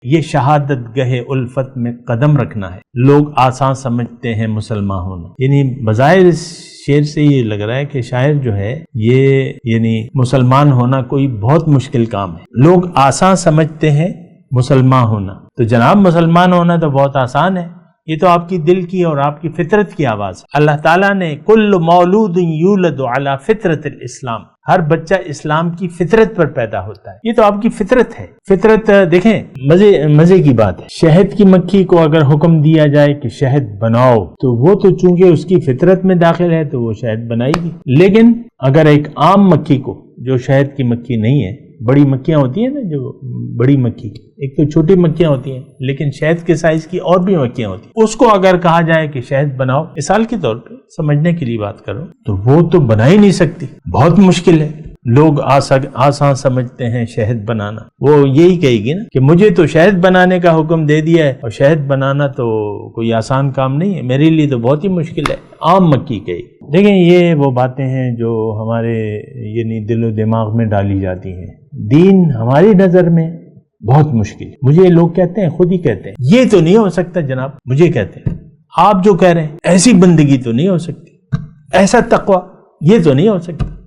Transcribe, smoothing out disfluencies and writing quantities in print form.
یہ شہادت گہ الفت میں قدم رکھنا ہے، لوگ آسان سمجھتے ہیں مسلمان ہونا۔ یعنی بظاہر اس شعر سے یہ لگ رہا ہے کہ شاعر جو ہے یہ یعنی مسلمان ہونا کوئی بہت مشکل کام ہے، لوگ آسان سمجھتے ہیں مسلمان ہونا۔ تو جناب مسلمان ہونا تو بہت آسان ہے، یہ تو آپ کی دل کی اور آپ کی فطرت کی آواز ہے۔ اللہ تعالیٰ نے کل مولود یولد علی فطرت الاسلام، ہر بچہ اسلام کی فطرت پر پیدا ہوتا ہے، یہ تو آپ کی فطرت ہے۔ فطرت دیکھیں مزے کی بات ہے، شہد کی مکھی کو اگر حکم دیا جائے کہ شہد بناؤ تو وہ تو چونکہ اس کی فطرت میں داخل ہے تو وہ شہد بنائے گی، لیکن اگر ایک عام مکھی کو جو شہد کی مکھی نہیں ہے، بڑی مکھیاں ہوتی ہیں نا، جو بڑی مکھی، ایک تو چھوٹی مکھیاں ہوتی ہیں لیکن شہد کے سائز کی اور بھی مکھیاں ہوتی ہیں، اس کو اگر کہا جائے کہ شہد بناؤ، مثال کے طور پہ سمجھنے کے لیے بات کرو، تو وہ تو بنا ہی نہیں سکتی، بہت مشکل ہے۔ لوگ آسان سمجھتے ہیں شہد بنانا، وہ یہی کہے گی نا کہ مجھے تو شہد بنانے کا حکم دے دیا ہے، اور شہد بنانا تو کوئی آسان کام نہیں ہے، میرے لیے تو بہت ہی مشکل ہے، عام مکھی کہے گی۔ دیکھیں یہ وہ باتیں ہیں جو ہمارے یعنی دل و دماغ میں ڈالی جاتی ہیں۔ دین ہماری نظر میں بہت مشکل ہے، مجھے لوگ کہتے ہیں، خود ہی کہتے ہیں یہ تو نہیں ہو سکتا جناب، مجھے کہتے ہیں آپ جو کہہ رہے ہیں ایسی بندگی تو نہیں ہو سکتی، ایسا تقوی یہ تو نہیں ہو سکتا۔